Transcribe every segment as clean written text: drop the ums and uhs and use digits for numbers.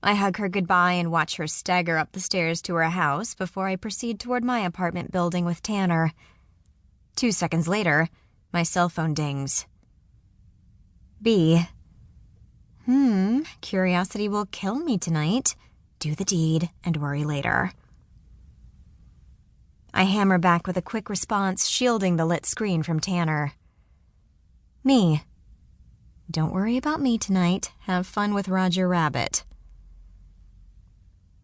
I hug her goodbye and watch her stagger up the stairs to her house before I proceed toward my apartment building with Tanner. 2 seconds later, my cell phone dings. B. Curiosity will kill me tonight. Do the deed and worry later. I hammer back with a quick response, shielding the lit screen from Tanner. Me. Don't worry about me tonight. Have fun with Roger Rabbit.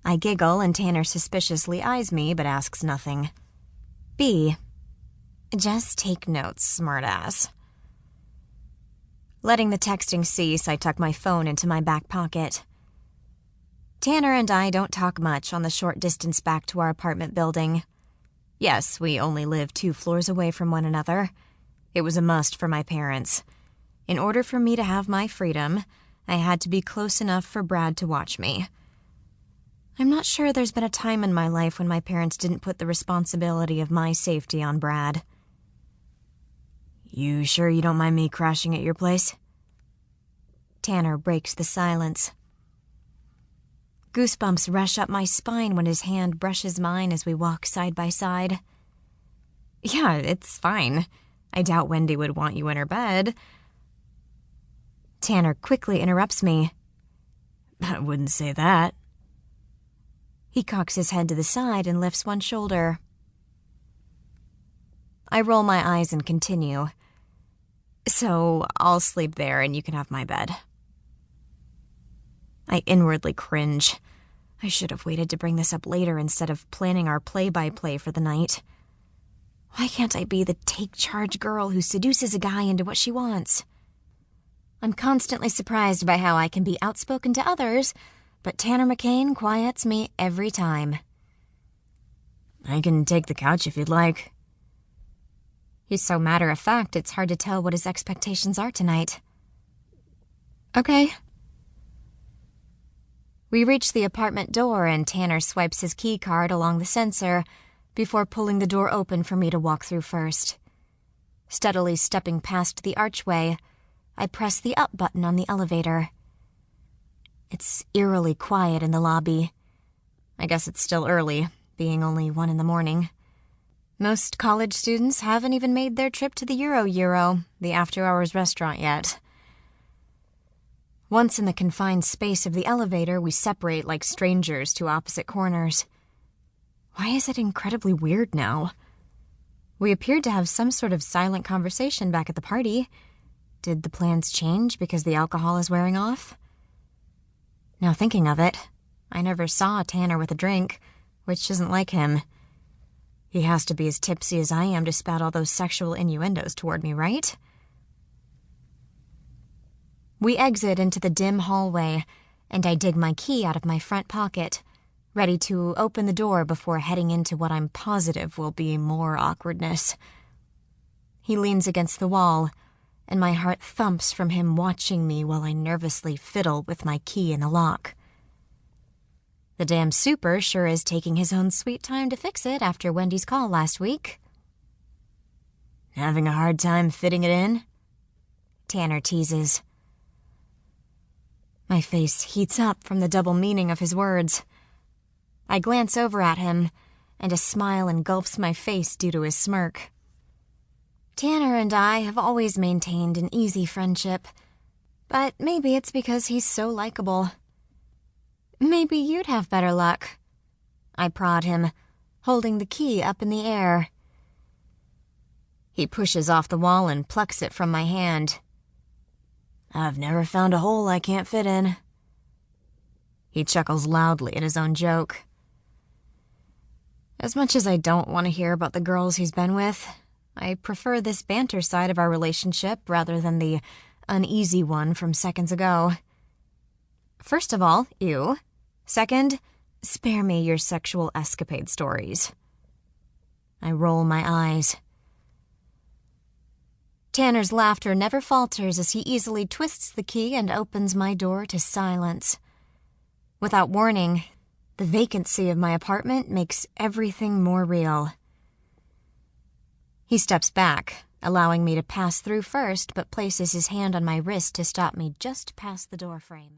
I giggle and Tanner suspiciously eyes me but asks nothing. B. Just take notes, smartass. Letting the texting cease, I tuck my phone into my back pocket. Tanner and I don't talk much on the short distance back to our apartment building. Yes, we only live 2 floors away from one another. It was a must for my parents. In order for me to have my freedom, I had to be close enough for Brad to watch me. I'm not sure there's been a time in my life when my parents didn't put the responsibility of my safety on Brad. You sure you don't mind me crashing at your place? Tanner breaks the silence. Goosebumps rush up my spine when his hand brushes mine as we walk side by side. Yeah, it's fine. I doubt Wendy would want you in her bed. Tanner quickly interrupts me. I wouldn't say that. He cocks his head to the side and lifts one shoulder. I roll my eyes and continue. So I'll sleep there and you can have my bed. I inwardly cringe. I should have waited to bring this up later instead of planning our play-by-play for the night. Why can't I be the take-charge girl who seduces a guy into what she wants? I'm constantly surprised by how I can be outspoken to others, but Tanner McCain quiets me every time. I can take the couch if you'd like. He's so matter-of-fact, it's hard to tell what his expectations are tonight. Okay. We reach the apartment door and Tanner swipes his key card along the sensor before pulling the door open for me to walk through first. Steadily stepping past the archway, I press the up button on the elevator. It's eerily quiet in the lobby. I guess it's still early, being only 1 a.m. Most college students haven't even made their trip to the Euro, the after-hours restaurant yet. Once in the confined space of the elevator, we separate like strangers to opposite corners. Why is it incredibly weird now? We appeared to have some sort of silent conversation back at the party. Did the plans change because the alcohol is wearing off? Now thinking of it, I never saw Tanner with a drink, which isn't like him. He has to be as tipsy as I am to spout all those sexual innuendos toward me, right? We exit into the dim hallway, and I dig my key out of my front pocket, ready to open the door before heading into what I'm positive will be more awkwardness. He leans against the wall, and my heart thumps from him watching me while I nervously fiddle with my key in the lock. The damn super sure is taking his own sweet time to fix it after Wendy's call last week. Having a hard time fitting it in? Tanner teases. My face heats up from the double meaning of his words. I glance over at him, and a smile engulfs my face due to his smirk. Tanner and I have always maintained an easy friendship, but maybe it's because he's so likable. Maybe you'd have better luck. I prod him, holding the key up in the air. He pushes off the wall and plucks it from my hand. I've never found a hole I can't fit in. He chuckles loudly at his own joke. As much as I don't want to hear about the girls he's been with, I prefer this banter side of our relationship rather than the uneasy one from seconds ago. First of all, ew. Second, spare me your sexual escapade stories. I roll my eyes. Tanner's laughter never falters as he easily twists the key and opens my door to silence. Without warning, the vacancy of my apartment makes everything more real. He steps back, allowing me to pass through first, but places his hand on my wrist to stop me just past the doorframe.